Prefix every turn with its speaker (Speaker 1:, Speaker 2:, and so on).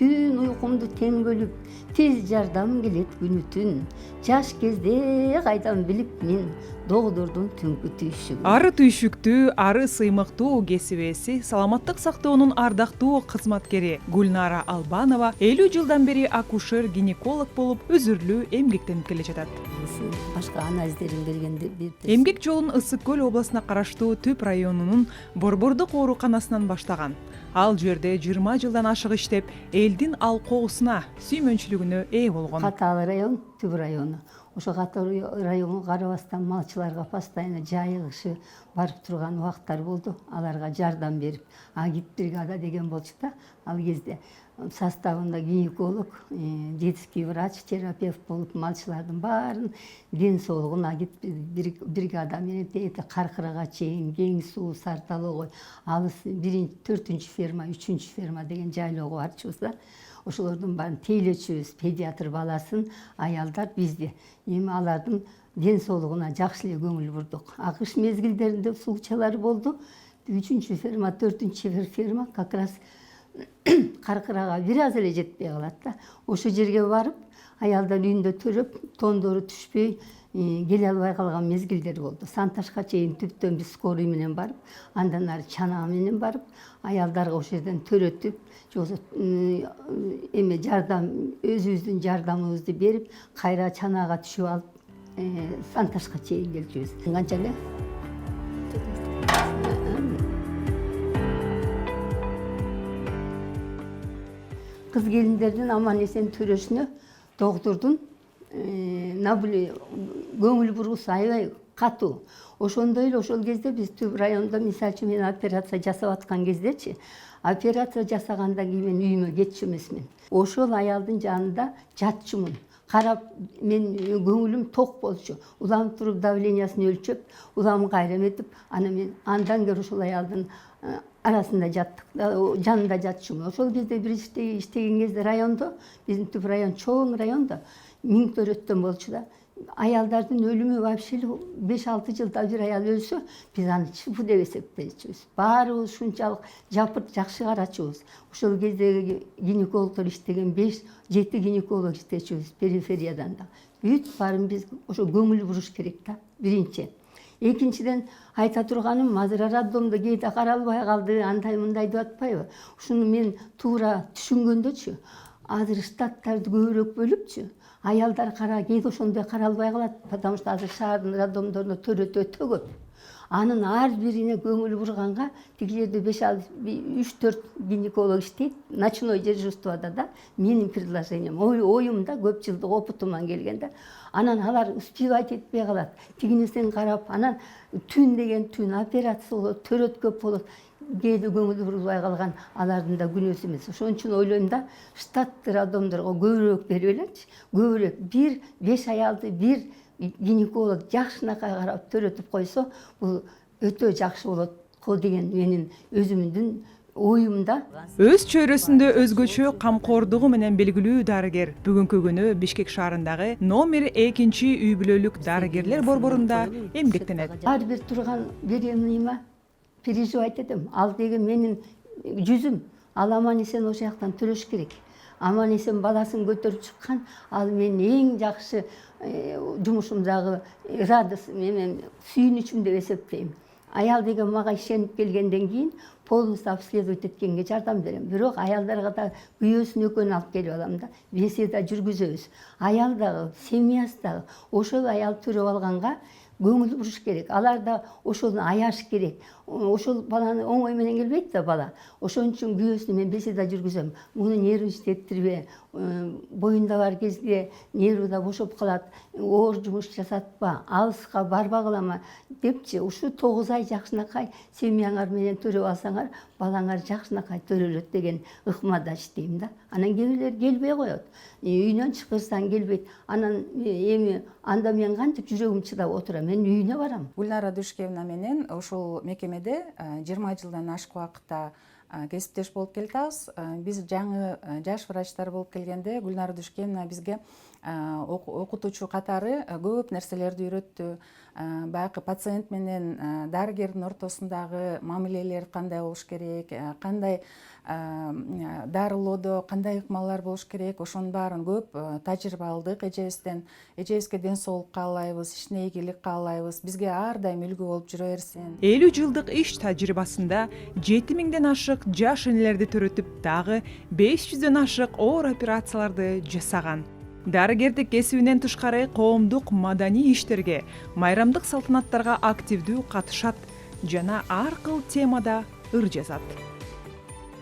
Speaker 1: түн уйкумду тең бөлүп, тез жардам келет күнү түн. Жаш кезде кайдан билип мен догдурдун түнкү түйшүгүн.
Speaker 2: Ары түйшүктүү, ары сыймыктуу кесип ээси, саламаттык сактоонун ардактуу кызматкери Гүлнара Албанова 50 жылдан бери акушер-гинеколог болуп өзүрлүү эмгектенип келе жатат.
Speaker 1: Башка анализдерин бергенде
Speaker 2: Эмгек жолун Ысык Көл областына караштуу Түп районунун Борбордук ооруканасынан баштаган. Ал жерде 20 жылдан ашык иштеп, элдин алкоосуна, сүймөнчүлүгүнө ээ болгон.
Speaker 1: Катаалы район, Түп району. Ошо Катаалы районго карабастан малчыларга постоянно жайыгышы барып турган убактар болду. Аларга жардам берип, агитбригада деген болчу да. Ал кезде составында гинеколог, детский врач, терапевт болуп малчылардын баарын ден соолугун агитбригада менен Каркырага чейин Кең Суу, Сарталоого, алыс 4-чү ферма, 3-чү ферма деген жайлоого барчубуз да. Ошолордун баарын тейлөөчүбүз, педиатр баласын, аялдар бизде. Эми алардын ден соолугуна жакшы эле көңүл бурдук. Акыш мезгилдеринде случайлар болду. 3-чү ферма, 4-чү ферма как раз Каркырага бир аз эле жетпей калат да. Ошо жерге барып, аялдар үйүндө төрөп, тондору түшпөй келе албай калган мезгилдер болду. Санташка чейин түптөн биз скорый менен барып, андан ары чанаа менен барып, аялдарга ошол жерден төрөтүп, жоксо эме жардам, өзүбүздүн жардамыбызды берип, кайра чанаага түшүп алып, Санташка чейин келчүбүз. Канча эле? Кыз келиндердин аман эсен төрөшүнө доктордун көңүл бургусу аябай катуу. Ошондой эле ошол кезде биз Түп районунда мисалы үчүн мен операция жасап аткан кездечи, операция жасагандан кийин мен үйүмө кетчү эмесмин. Ошол аялдын жанында жатчумун. Карап, мен көңүлүм ток болчу. Улам туруп давлениясын өлчөп, улам кайра эметип, мен андан кери ошол аялдын арасында жаттык, жанында жатчумун. Ошол кезде бир иштеген кезде райондо, биздин Түп район чоң район да, 1000 төрөттөн болчу да. Аялдардын өлүмү вообще 5-6 жылда бир аял өлсө, биз аны чыпу деп эсептечүбүз. Баарыбыз ушунчалык жапырт жакшы карачубуз. Ошол кездеги гинекологдор иштеген 5-7 гинеколог иштечүбүз перифериядан да. Бүт баарын биз ошо көңүл буруш керек да, биринчи. Экинчиден айта турганым, азыр роддомдо кээде каралбай калды, андай мындай деп атпайбы? Ушуну мен туура түшүнгөндөчү, азыр штаттарды көбүрөөк бөлүпчү, аялдар кээде ошондой каралбай калат, потому что азыр шаардын роддомдорунда төрөт өтө көп. Анын ар бирине көңүл бурганга тиги жерде 3-4 гинеколог иштейт, ночной дежурствода да. Менин предложением, оюмда, көп жылдык опытыман келгенде, анан алар успевать этпей калат. Тигинесин карап, анан түн деген түн операция болот, төрөт көп болот. Кээде көңүл бурулбай калган алардын да күнөөсү эмес. Ошон үчүн ойлойм да, штатты роддомдорго көбүрөөк берип элечи, көбүрөөк 5 аялды бир гинеколог жакшынакай карап төрөтүп койсо, бул өтө жакшы болот го деген менин өзүмдүн оюмда.
Speaker 2: Өз чөйрөсүндө өзгөчө камкордугу менен белгилүү дарыгер бүгүнкү күнү Бишкек шаарындагы номер 2 үй бүлөлүк дарыгерлер борборунда эмгектенет.
Speaker 1: Ар бир турган беременныйма переживать этем. Ал деген менин жүзүм. Ал аман эсен ошол жактан төрөш керек. Аман эсен баласын көтөрүп чыккан, ал менин эң жакшы жумушумдагы радость, сүйүнүчүм деп эсептейм. Аял деген мага ишенип келгенден кийин полностью обследовать эткенге жардам берем. Бирок аялдарга да күйөөсүн экөөнү алып келип алам да, беседа жүргүзөбүз. Аял дагы, семьясы дагы ошол аял төрөп алганга көңүл буруш керек. Алар да ошону аяш керек. Ошол баланы оңой менен келбейт да бала. Ошон үчүн күйөөсүнө мен беседа жүргүзөм. Муну нервин иштеттирбе, боюнда бар кезде нервида бошоп калат, оор жумуш жасатпа, алыска барбагылама депчи. Ушу 9 ай жакшынакай семьяңар менен төрөп алсаңар, балаңар жакшынакай төрөлөт деген ыкмада иштейм да. Анан кээбилер келбей коет. Үйүнөн чакырсаң келбейт. Анан эми анда мен кантип жүрөгүм чыдап отурам? Мен үйүнө барам.
Speaker 3: Гүлнара Душкевна менен ушул мекемеде 20 жылдан ашык убакытта кесиптеш болуп келатабыз. Биз жаңы жаш врачтар болуп келгенде Гүлнара Душкевна бизге окутуучу катары көп нерселерди үйрөттү. Баягы пациент менен дарыгердин ортосундагы мамилелер кандай болуш керек, кандай дарылоодо кандай ыкмалар болуш керек, ошонун баарын көп тажрыйба алдык эжебизден. Эжебизге ден соолук каалайбыз, ишине ийгилик каалайбыз, бизге ар дайым үлгү болуп жүрө берсин.
Speaker 2: 50 жылдык иш тажрыйбасында 7000ден ашык жаш энелерди төрөтүп, дагы 500дөн ашык оор операцияларды жасаган. Дарыгердик кесибинен тышкары коомдук маданий иштерге, майрамдык салтанаттарга активдүү катышат жана ар кыл темада ыр жазат.